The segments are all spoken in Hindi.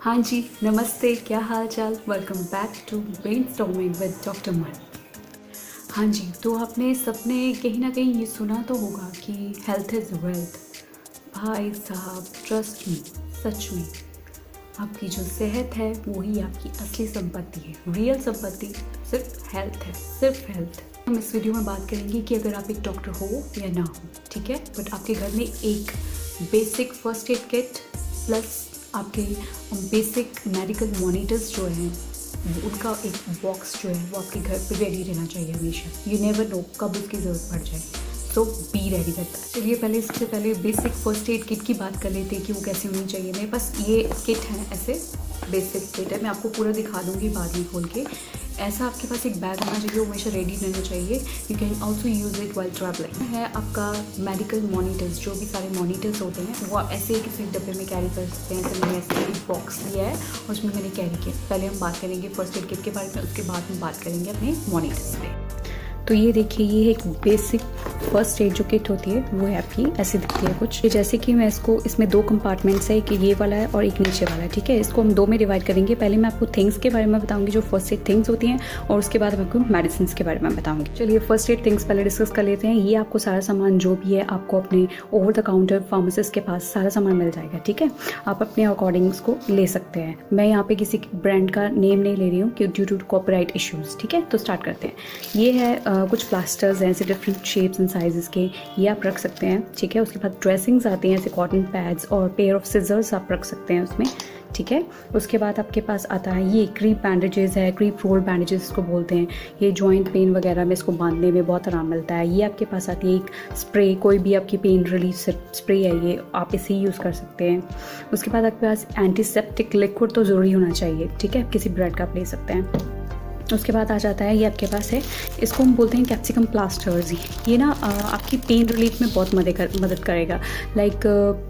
हाँ जी, नमस्ते, क्या हाल चाल। Welcome back to brainstorming with doctor Mann. हाँ जी, तो आपने सबने कहीं ना कहीं ये सुना तो होगा कि हेल्थ इज़ वेल्थ। भाई साहब, ट्रस्ट मी, सच में आपकी जो सेहत है वही आपकी असली संपत्ति है। रियल संपत्ति सिर्फ हेल्थ है, सिर्फ हेल्थ। हम इस वीडियो में बात करेंगे कि अगर आप एक डॉक्टर हो या ना हो, ठीक है, बट आपके घर में एक basic first aid kit plus आपके बेसिक मेडिकल मॉनिटर्स जो हैं उनका एक बॉक्स जो है वो आपके घर पे रेडी रहना चाहिए हमेशा। यू नेवर नो कब उसकी ज़रूरत पड़ जाए, तो बी रेडी रहता है। चलिए पहले सबसे पहले बेसिक फर्स्ट एड किट की बात कर लेते हैं कि वो कैसे होनी चाहिए। मेरे पास ये किट है, ऐसे बेसिक किट है, मैं आपको पूरा दिखा दूँगी बाद में खोल के। ऐसा आपके पास एक बैग होना चाहिए, वो हमेशा रेडी रहना चाहिए। You can also use it while travelling. है आपका मेडिकल मॉनिटर्स, जो भी सारे मॉनिटर्स होते हैं वो ऐसे किसी डब्बे में कैरी कर सकते हैं। तो मैंने ऐसे एक बॉक्स लिया है और उसमें मैंने कैरी किया। पहले हम बात करेंगे फर्स्ट एड किट के बारे में, उसके बाद हम बात करेंगे अपने मॉनिटर्स पे। तो ये देखिए, ये एक बेसिक फर्स्ट एड जो किट होती है वो है आपकी, ऐसे दिखती है कुछ। जैसे कि मैं इसमें दो कंपार्टमेंट्स है, कि ये वाला है और एक नीचे वाला है, ठीक है। इसको हम दो में डिवाइड करेंगे। पहले मैं आपको थिंग्स के बारे में बताऊंगी, जो फर्स्ट एड थिंग्स होती हैं, और उसके बाद मैं आपको मेडिसिन के बारे में बताऊंगी। चलिए फर्स्ट एड थिंग्स पहले डिस्कस कर लेते हैं। ये आपको सारा सामान जो भी है आपको अपने ओवर द काउंटर फार्मासिस्ट के पास सारा सामान मिल जाएगा, ठीक है। आप अपने अकॉर्डिंग उसको ले सकते हैं। मैं यहाँ पे किसी ब्रांड का नेम नहीं ले रही हूँ ड्यू टू कॉपीराइट इश्यूज, ठीक है। तो स्टार्ट करते हैं। ये है कुछ प्लास्टर्स हैं ऐसे डिफरेंट शेप्स एंड साइजेस के, ये आप रख सकते हैं, ठीक है। उसके बाद ड्रेसिंग्स आती हैं ऐसे कॉटन पैड्स और पेयर ऑफ सिजर्स आप रख सकते हैं उसमें, ठीक है। उसके बाद आपके पास आता है ये क्रीप बैंडेजेस है, क्रीप रोल बैंडेजेस इसको बोलते हैं। ये जॉइंट पेन वगैरह में इसको बांधने में बहुत आराम मिलता है। ये आपके पास आती है एक स्प्रे, कोई भी आपकी पेन रिलीफ स्प्रे है, ये आप इसे यूज़ कर सकते हैं। उसके बाद आपके पास एंटीसेप्टिक लिक्विड तो ज़रूरी होना चाहिए, ठीक है, किसी ब्रांड का आप ले सकते हैं। उसके बाद आ जाता है ये आपके पास है, इसको हम बोलते हैं कैप्सिकम प्लास्टर्स। ये ना आपकी पेन रिलीफ में बहुत मदद करेगा। लाइक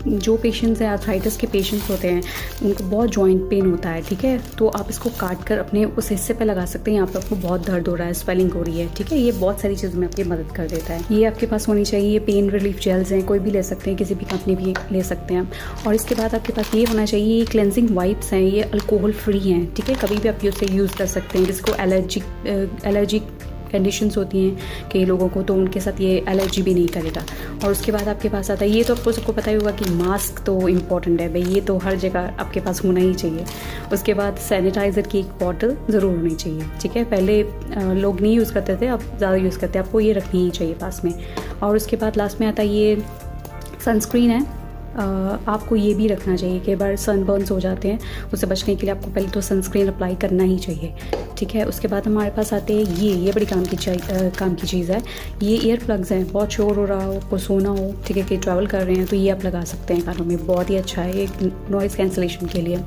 जो पेशेंट्स हैं, आर्थराइटिस के पेशेंट्स होते हैं, उनको बहुत जॉइंट पेन होता है, ठीक है। तो आप इसको काट कर अपने उस हिस्से पे लगा सकते हैं। यहाँ पे आपको बहुत दर्द हो रहा है, स्वेलिंग हो रही है, ठीक है। ये बहुत सारी चीज़ों में आपकी मदद कर देता है। ये आपके पास होनी चाहिए। ये पेन रिलीफ जेल्स हैं, कोई भी ले सकते हैं, किसी भी कंपनी भी ले सकते हैं। और इसके बाद आपके पास ये होना चाहिए, ये क्लेंजिंग वाइप्स हैं, ये अल्कोहल फ्री हैं, ठीक है। कभी भी आप उसे यूज़ कर सकते हैं। जिसको एलर्जी कंडीशंस होती हैं कई लोगों को, तो उनके साथ ये एलर्जी भी नहीं करेगा। और उसके बाद आपके पास आता है, ये तो आपको सबको पता ही होगा कि मास्क तो इम्पॉर्टेंट है भाई, ये तो हर जगह आपके पास होना ही चाहिए। उसके बाद सैनिटाइज़र की एक बॉटल ज़रूर होनी चाहिए, ठीक है। पहले लोग नहीं यूज़ करते थे, अब ज़्यादा यूज़ करते हैं, आपको ये रखनी ही चाहिए पास में। और उसके बाद लास्ट में आता है ये सनस्क्रीन है। आपको ये भी रखना चाहिए। कई बार सनबर्न्स हो जाते हैं, उससे बचने के लिए आपको पहले तो सनस्क्रीन अप्लाई करना ही चाहिए, ठीक है। उसके बाद हमारे पास आते हैं ये बड़ी काम की चीज़ है। ये ईयर प्लग्स हैं, बहुत शोर हो रहा हो, आपको सोना हो, ठीक है, कि ट्रैवल कर रहे हैं, तो ये आप लगा सकते हैं कानों में, बहुत ही अच्छा है ये नॉइज़ कैंसलेशन के लिए।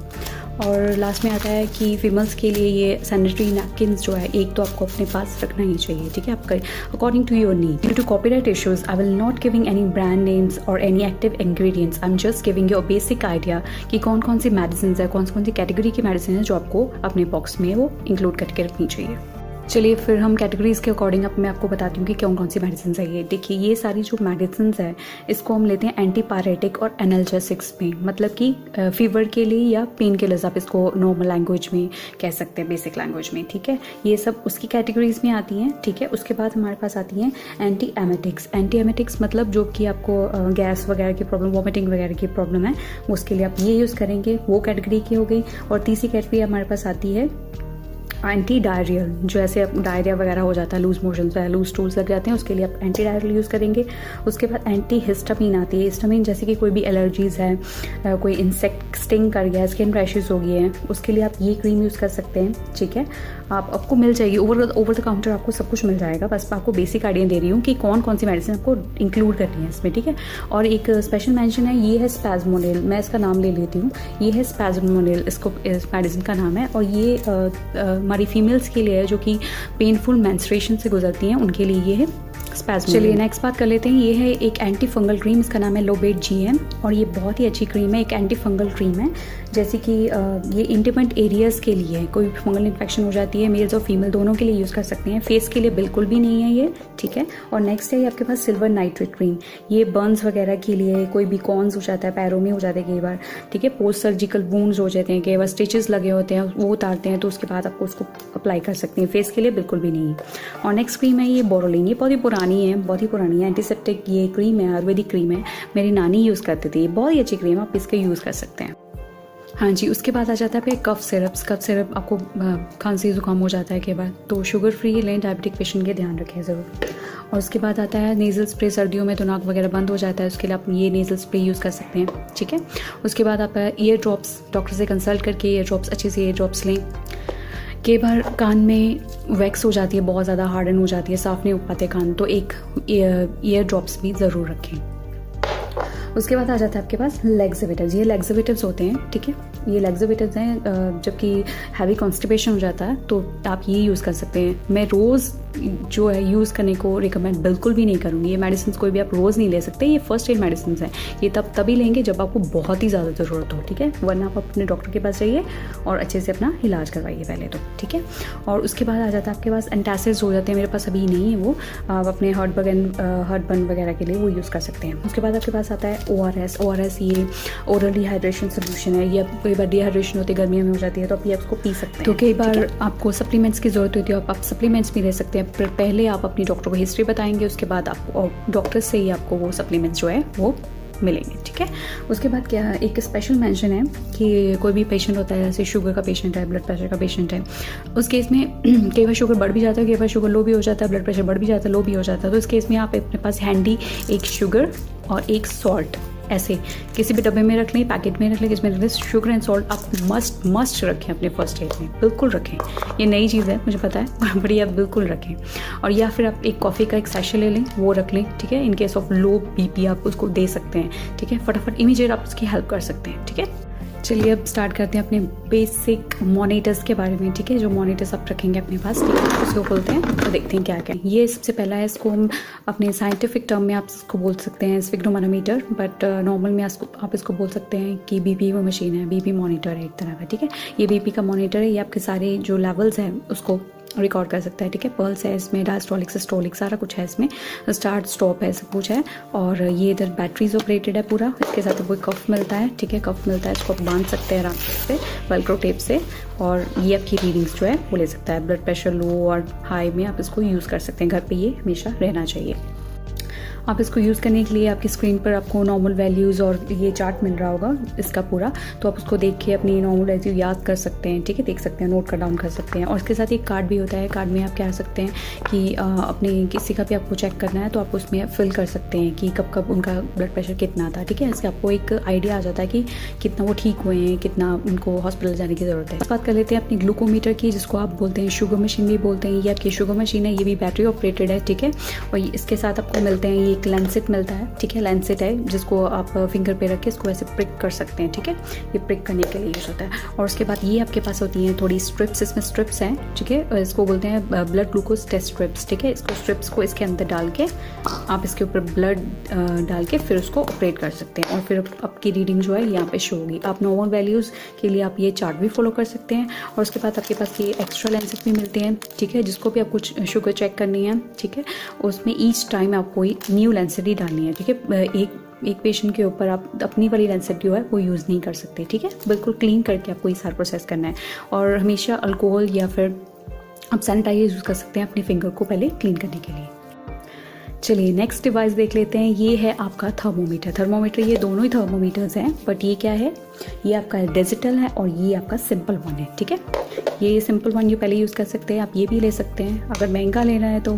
और लास्ट में आता है कि फीमेल्स के लिए ये सैनिटरी नैपकिन्स जो है, एक तो आपको अपने पास रखना ही चाहिए, ठीक है, आपका according to your need. Due to copyright issues I will not giving any brand names और any active ingredients. I am just giving you a basic idea कि कौन कौन सी मेडिसिन है, कौन सी कैटेगरी की मेडिसिन है जो आपको अपने बॉक्स में वो इंक्लूड करके रखनी चाहिए। चलिए फिर हम कैटेगरीज़ के अकॉर्डिंग अब मैं आपको बताती हूँ कि कौन कौन सी मेडिसिन है ये। देखिए ये सारी जो मेडिसिन है इसको हम लेते हैं एंटीपायरेटिक और एनाल्जेसिक्स में, मतलब कि फीवर के लिए या पेन के लिए, आप इसको नॉर्मल लैंग्वेज में कह सकते हैं, बेसिक लैंग्वेज में, ठीक है। ये सब उसकी कैटेगरीज में आती हैं, ठीक है। उसके बाद हमारे पास आती हैं एंटी एमेटिक्स। एंटी एमेटिक्स मतलब जो कि आपको गैस वगैरह की प्रॉब्लम, वॉमिटिंग वगैरह की प्रॉब्लम है, उसके लिए आप ये यूज़ करेंगे, वो कैटेगरी की हो गई। और तीसरी कैटेगरी हमारे पास आती है एंटी डायरियल, जो ऐसे डायरिया वगैरह हो जाता है, लूज मोशन वगैरह, लूज स्टूल्स लग जाते हैं, उसके लिए आप एंटी डायरियल यूज़ करेंगे। उसके बाद एंटी हिस्टामिन आती है। हिस्टामिन जैसे कि कोई भी एलर्जीज़ है, कोई इंसेक्ट स्टिंग कर गया है, स्किन रैशेस हो गए हैं, उसके लिए आप ये क्रीम यूज़ कर सकते हैं, ठीक है। आपको मिल जाएगी ओवर द काउंटर, आपको सब कुछ मिल जाएगा। बस मैं आपको बेसिक आइडिया दे रही हूँ कि कौन कौन सी मेडिसिन आपको इंक्लूड करनी है इसमें, ठीक है। और एक स्पेशल मेंशन है, ये है स्पैज़मोनिल, मैं इसका नाम ले लेती हूँ। ये है स्पैज़मोनिल, इसको इस मेडिसिन का नाम है। और ये हमारी फीमेल्स के लिए है जो कि पेनफुल मेंस्ट्रुएशन से गुजरती हैं, उनके लिए ये है स्पैज़म। चलिए नेक्स्ट बात कर लेते हैं। ये है एक एंटी फंगल क्रीम, इसका नाम है लोबेट GM और ये बहुत ही अच्छी क्रीम है, एक एंटी फंगल क्रीम है। जैसे कि ये इंटीमेट एरियाज़ के लिए है, कोई फंगल इन्फेक्शन हो जाती है, मेल्स और फीमेल दोनों के लिए यूज़ कर सकते हैं। फेस के लिए बिल्कुल भी नहीं है ये, ठीक है। और नेक्स्ट है ये आपके पास सिल्वर नाइट्रेट क्रीम, ये बर्न्स वगैरह के लिए, कोई भी कॉन्स हो जाता है, पैरों में हो जाते हैं कई बार, ठीक है, पोस्ट सर्जिकल वुंड्स हो जाते हैं, कई बार स्टिचेस लगे होते हैं, वो उतारते हैं तो उसके बाद आपको उसको अप्लाई कर सकते हैं। फेस के लिए बिल्कुल भी नहीं है। और नेक्स्ट क्रीम है ये बोरोलिन, ये बहुत ही पुरानी है, बहुत ही पुरानी है, एंटीसेप्टिक ये क्रीम है, आयुर्वेदिक क्रीम है, मेरी नानी यूज़ करती थी, बहुत ही अच्छी क्रीम, आप इसका यूज़ कर सकते हैं। हाँ जी, उसके बाद आ जाता है फिर कफ सिरप आपको खांसी जुकाम हो जाता है के बाद, तो शुगर फ्री लें, डायबिटिक पेशेंट के ध्यान रखें ज़रूर। और उसके बाद आता है नेज़ल स्प्रे, सर्दियों में तो नाक वगैरह बंद हो जाता है, उसके लिए आप ये नेज़ल स्प्रे यूज़ कर सकते हैं, ठीक है। उसके बाद आता है ईयर ड्रॉप्स, डॉक्टर से कंसल्ट करके ईयर ड्रॉप्स, अच्छे से ईयर ड्रॉप्स लें। कई बार कान में वैक्स हो जाती है, बहुत ज़्यादा हार्डन हो जाती है, साफ़ नहीं हो पाते कान, तो एक ईयर ड्रॉप्स भी ज़रूर रखें। उसके बाद आ जाता है आपके पास लैक्सेवेटिव्स, ये लैक्सेवेटिव्स होते हैं, ठीक है, ये लैक्सेवेटिव्स हैं जबकि हैवी कॉन्स्टिपेशन हो जाता है तो आप ये यूज़ कर सकते हैं। मैं रोज़ जो है यूज़ करने को रिकमेंड बिल्कुल भी नहीं करूँगी, ये मेडिसिन कोई भी आप रोज़ नहीं ले सकते, ये फर्स्ट एड मेडिसिन हैं, ये तभी लेंगे जब आपको बहुत ही ज़्यादा ज़रूरत हो, ठीक है, वरना आप अपने डॉक्टर के पास जाइए और अच्छे से अपना इलाज करवाइए पहले तो, ठीक है। और उसके बाद आ जाता है आपके पास एंटासिड्स हो जाते हैं, मेरे पास अभी नहीं है वो, आप अपने हार्टबर्न वगैरह के लिए वो यूज़ कर सकते हैं। उसके बाद आपके पास आता है ORS, ये ओरल डिहाइड्रेशन सोल्यूशन है, ये कई बार डिहाइड्रेशन होती है, गर्मियों में हो जाती है तो आप ये उसको पी सकते हैं। तो कई बार आपको सप्लीमेंट्स की ज़रूरत होती है, आप सप्लीमेंट्स भी ले सकते हैं। पहले आप अपनी डॉक्टर को हिस्ट्री बताएंगे, उसके बाद आप डॉक्टर से ही आपको वो सप्लीमेंट्स जो है वो मिलेंगे, ठीक है। उसके बाद क्या एक स्पेशल मेंशन है कि कोई भी पेशेंट होता है, जैसे शुगर का पेशेंट है, ब्लड प्रेशर का पेशेंट है, उस केस में कई बार शुगर बढ़ भी जाता है, कई बार शुगर लो भी हो जाता है, ब्लड प्रेशर बढ़ भी जाता है, लो भी हो जाता है, तो इस केस में आप अपने पास हैंडी एक शुगर और एक सॉल्ट ऐसे किसी भी डब्बे में रख लें, पैकेट में रख लें, जिसमें शुगर एंड सॉल्ट आप मस्ट रखें अपने फर्स्ट एड में, बिल्कुल रखें। ये नई चीज़ है मुझे पता है, बड़ी आप बिल्कुल रखें। और या फिर आप एक कॉफ़ी का एक सैशे ले लें, वो रख लें, ठीक है। In case of low BP आप उसको दे सकते हैं, ठीक है, फटाफट इमीडिएट आप उसकी हेल्प कर सकते हैं, ठीक है। चलिए अब स्टार्ट करते हैं अपने बेसिक मॉनिटर्स के बारे में, ठीक है, जो मॉनिटर्स आप रखेंगे अपने पास, ठीक है, उसको खोलते हैं तो देखते हैं क्या क्या है। ये सबसे पहला है, इसको हम अपने साइंटिफिक टर्म में आप इसको बोल सकते हैं स्फिग्नोमैनोमीटर, बट नॉर्मल में आप इसको बोल सकते हैं कि BP मशीन है, BP मॉनिटर है एक तरह का, ठीक है। ये BP का मॉनिटर है, ये आपके सारे जो लेवल्स हैं उसको रिकॉर्ड कर सकता है, ठीक है। पल्स है इसमें, डायस्टोलिक सिस्टोलिक सारा कुछ है इसमें, स्टार्ट स्टॉप है, सब कुछ है। और ये इधर बैटरीज ऑपरेटेड है पूरा, इसके साथ कोई कफ मिलता है, ठीक है, कफ मिलता है, इसको आप बांध सकते हैं आराम से वेलक्रो टेप से, और ये आपकी रीडिंग्स जो है वो ले सकता है। ब्लड प्रेशर लो और हाई में आप इसको यूज़ कर सकते हैं, घर पे ये हमेशा रहना चाहिए। आप इसको यूज़ करने के लिए आपकी स्क्रीन पर आपको नॉर्मल वैल्यूज़ और ये चार्ट मिल रहा होगा इसका पूरा, तो आप उसको देख के अपनी नॉर्मल वैल्यू याद कर सकते हैं, ठीक है, देख सकते हैं, नोट कर डाउन कर सकते हैं। और इसके साथ एक कार्ड भी होता है, कार्ड में आप क्या कर सकते हैं कि अपने किसी का भी आपको चेक करना है तो आप उसमें फिल कर सकते हैं कि कब कब उनका ब्लड प्रेशर कितना था, ठीक है। इससे आपको एक आइडिया आ जाता है कि कितना वो ठीक हुए हैं, कितना उनको हॉस्पिटल जाने की ज़रूरत है। इस बात कर लेते हैं अपनी ग्लूकोमीटर की, जिसको आप बोलते हैं शुगर मशीन भी बोलते हैं। ये आपकी शुगर मशीन है, ये भी बैटरी ऑपरेटेड है, ठीक है। और इसके साथ आपको मिलते हैं, ये एक लैंसेट मिलता है, ठीक है, लैंसेट है जिसको आप फिंगर पे रख के इसको ऐसे प्रिक कर सकते हैं, ठीक है, ये प्रिक करने के लिए यूज़ होता है। और उसके बाद ये आपके पास होती हैं थोड़ी स्ट्रिप्स, इसमें स्ट्रिप्स हैं, ठीक है, इसको बोलते हैं ब्लड ग्लूकोज टेस्ट स्ट्रिप्स, ठीक है। इसको स्ट्रिप्स को इसके अंदर डाल के आप इसके ऊपर ब्लड डाल के फिर उसको ऑपरेट कर सकते हैं, और फिर आपकी रीडिंग जो है यहाँ पे शो होगी। आप नॉर्मल वैल्यूज़ के लिए आप ये चार्ट भी फॉलो कर सकते हैं। और उसके बाद आपके पास ये एक्स्ट्रा लेंसेज भी मिलते हैं, ठीक है, जिसको भी आप कुछ शुगर चेक करनी है, ठीक है, उसमें ईच टाइम आपको न्यू लेंसेज ही डालनी है, ठीक है। एक पेशेंट के ऊपर आप अपनी वाली लेंसेट जो है वो यूज़ नहीं कर सकते, ठीक है, बिल्कुल क्लीन करके आपको ये सारा प्रोसेस करना है। और हमेशा अल्कोहल या फिर आप सैनिटाइजर यूज़ कर सकते हैं अपने फिंगर को पहले क्लीन करने के लिए। चलिए नेक्स्ट डिवाइस देख लेते हैं, ये है आपका थर्मोमीटर। ये दोनों ही थर्मोमीटर्स हैं, बट ये क्या है, ये आपका डिजिटल है और ये आपका सिंपल वन है, ठीक है। ये सिंपल वन ये पहले यूज़ कर सकते हैं, आप ये भी ले सकते हैं, अगर महंगा लेना है तो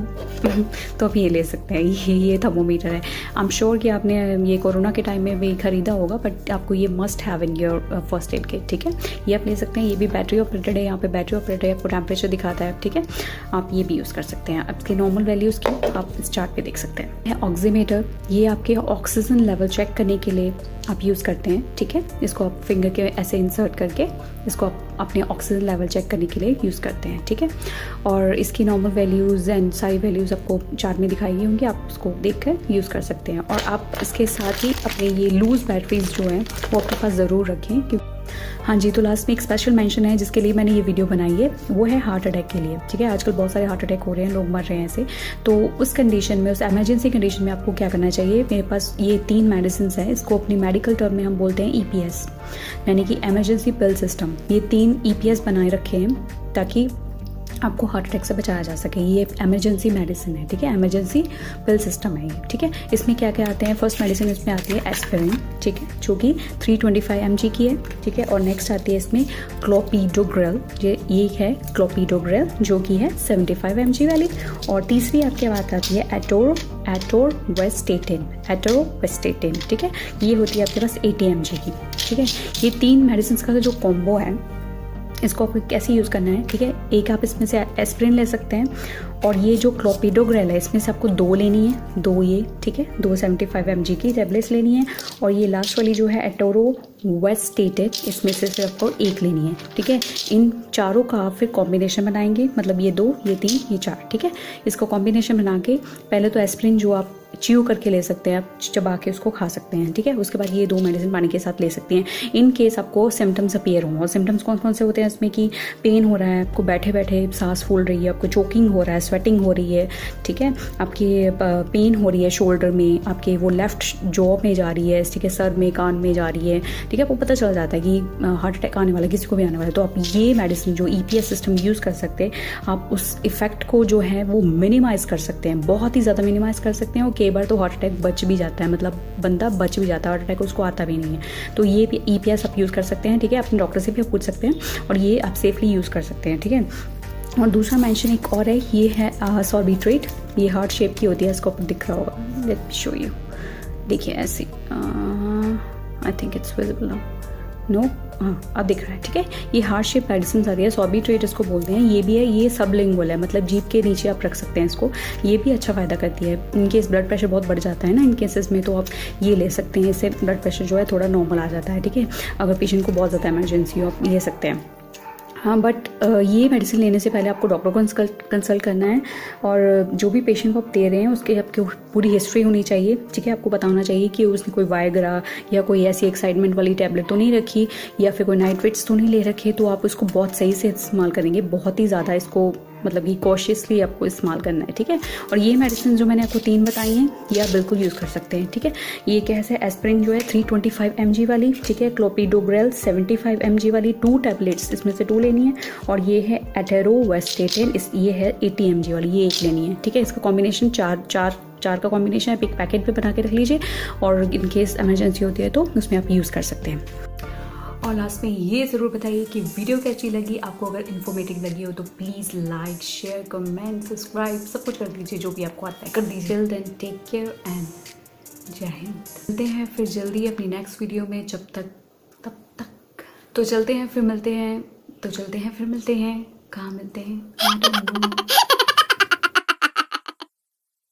आप ये ले सकते हैं। ये थर्मोमीटर है, आई एम श्योर कि आपने ये कोरोना के टाइम में भी ख़रीदा होगा, बट आपको ये must have in your first aid kit, ठीक है, ये आप ले सकते हैं। ये भी बैटरी ऑपरेटेड है, यहाँ पे बैटरी ऑपरेटेड है, आपको टेम्परेचर दिखाता है, ठीक है, आप ये भी यूज़ कर सकते हैं। आपके नॉर्मल वैल्यूज़ की आप इस चार्ट पे देख सकते हैं। ऑक्सीमीटर, ये आपके ऑक्सीजन लेवल चेक करने के लिए आप यूज़ करते हैं, ठीक है, इसको आप फिंगर के ऐसे इंसर्ट करके इसको आप अपने ऑक्सीजन लेवल चेक करने के लिए यूज़ करते हैं, ठीक है। और इसकी नॉर्मल वैल्यूज़ एंड सारी वैल्यूज़ आपको चार्ट में दिखाई होंगी, आप उसको देख कर यूज़ कर सकते हैं। और आप इसके साथ ही अपने ये लूज़ बैटरीज जो हैं वो आपके पास ज़रूर रखें, क्योंकि हाँ जी, तो लास्ट में एक स्पेशल मेंशन है जिसके लिए मैंने ये वीडियो बनाई है, वो है हार्ट अटैक के लिए, ठीक है। आजकल बहुत सारे हार्ट अटैक हो रहे हैं, लोग मर रहे हैं ऐसे। तो उस कंडीशन में, उस इमरजेंसी कंडीशन में आपको क्या करना चाहिए, मेरे पास ये 3 मेडिसिन है, इसको अपनी मेडिकल टर्म में हम बोलते हैं EPS, यानी कि इमरजेंसी पिल सिस्टम। ये 3 EPS बनाए रखे हैं ताकि आपको हार्ट अटैक से बचाया जा सके। ये इमरजेंसी मेडिसिन है, ठीक है, इमरजेंसी पिल सिस्टम है ये, ठीक है। इसमें क्या क्या आते हैं, फर्स्ट मेडिसिन इसमें आती है एस्पिरिन, ठीक है, जो कि 325 mg की है, ठीक है। और नेक्स्ट आती है इसमें क्लोपिडोग्रेल, ये है क्लोपिडोग्रेल जो कि है 75 mg वाली। और तीसरी आपके बात आती है एटोरवेस्टेटिन, ठीक है, ये होती है आपके पास 80 mg की, ठीक है। ये 3 मेडिसिन का जो कॉम्बो है इसको आपको कैसे यूज़ करना है, ठीक है। एक आप इसमें से एस्पिरिन ले सकते हैं, और ये जो क्लोपिडोग्रेल है इसमें से आपको 2 लेनी है, 2 ये, ठीक है, 2 75 mg की टैबलेट्स लेनी है। और ये लास्ट वाली जो है एटोरवेस्टेटिन, इसमें से सिर्फ आपको 1 लेनी है, ठीक है। इन चारों का आप फिर कॉम्बिनेशन बनाएंगे, मतलब ये 2, ये 3, ये 4, ठीक है। इसको कॉम्बिनेशन बना के पहले तो एस्पिरिन जो आप च्यू करके ले सकते हैं, आप चबा के उसको खा सकते हैं, ठीक है। उसके बाद ये 2 मेडिसिन पानी के साथ ले सकते हैं इन केस आपको सिम्टम्स अपीयर हों। और सिम्टम्स कौन कौन से होते हैं इसमें, कि पेन हो रहा है, आपको बैठे बैठे सांस फूल रही है, आपको चोकिंग हो रहा है, स्वेटिंग हो रही है, ठीक है, आपकी पेन हो रही है शोल्डर में, आपके वो लेफ्ट जॉ में जा रही है, ठीक है, सर में, कान में जा रही है, ठीक है, आपको पता चल जाता है कि हार्ट अटैक आने वाला है, किसी को भी आने वाला है। तो आप ये मेडिसिन जो EPS सिस्टम यूज़ कर सकते हैं, आप उस इफेक्ट को जो है वो मिनिमाइज कर सकते हैं, बहुत ही ज़्यादा मिनिमाइज कर सकते हैं। और कई बार तो हार्ट अटैक बच भी जाता है, मतलब बंदा बच भी जाता है, हार्ट अटैक उसको आता भी नहीं है। तो ये EPS आप यूज़ कर सकते हैं, ठीक है, अपने डॉक्टर से भी आप पूछ सकते हैं, और ये आप सेफली यूज़ कर सकते हैं, ठीक है। और दूसरा मेंशन एक और है, ये है सॉर्बिट्रेट, ये हार्ट शेप की होती है, इसको आपको दिख रहा होगा, लेट मी शो यू, देखिए ऐसी, I think it's visible now, no, हाँ अब दिख रहा है, ठीक है। ये हार्ट शेप मेडिसिन आ रही है, सॉर्बिट्रेट इसको बोलते हैं। ये भी है, ये सबलिंगुअल है, मतलब जीभ के नीचे आप रख सकते हैं इसको, ये भी अच्छा फ़ायदा करती है। इनकेस ब्लड प्रेशर बहुत बढ़ जाता है ना इन केसेस में, तो आप ये ले सकते हैं, इससे ब्लड प्रेशर जो है थोड़ा नॉर्मल आ जाता है, ठीक है। अगर पेशेंट को बहुत ज़्यादा इमरजेंसी हो आप ले सकते हैं। हाँ, बट ये मेडिसिन लेने से पहले आपको डॉक्टर को कंसल्ट करना है, और जो भी पेशेंट को आप दे रहे हैं उसके आपकी पूरी हिस्ट्री होनी चाहिए, ठीक है। आपको पता होना चाहिए कि उसने कोई वायग्रा या कोई ऐसी एक्साइटमेंट वाली टैबलेट तो नहीं रखी, या फिर कोई नाइट्रेट्स तो नहीं ले रखे, तो आप उसको बहुत सही से इस्तेमाल करेंगे, बहुत ही ज़्यादा इसको मतलब कि कॉशियसली आपको इस्तेमाल करना है, ठीक है। और ये मेडिसिन जो मैंने आपको 3 बताई हैं ये आप बिल्कुल यूज़ कर सकते हैं, ठीक है। ये कैसे, एस्पिरिन जो है 325 mg वाली, ठीक है, क्लोपिडोग्रेल 75 mg वाली 2 टैबलेट्स इसमें से 2 लेनी है। और ये है एटेरोवेस्टेटिन, ये है 80 mg वाली, ये 1 लेनी है, ठीक है। इसका कॉम्बिनेशन चार का कॉम्बिनेशन है, एक पैकेट पे बना के रख लीजिए, और इन केस इमरजेंसी होती है तो उसमें आप यूज़ कर सकते हैं। और लास्ट में ये ज़रूर बताइए कि वीडियो कैसी लगी, आपको अगर इन्फॉर्मेटिव लगी हो तो please like, share, comment, subscribe सब कुछ कर दीजिए, जो भी आपको आता है कर दीजिए। देन टेक केयर एंड जय हिंद। मिलते हैं फिर जल्दी अपनी नेक्स्ट वीडियो में, तब तक तो चलते हैं फिर मिलते हैं, कहाँ मिलते हैं, I don't know।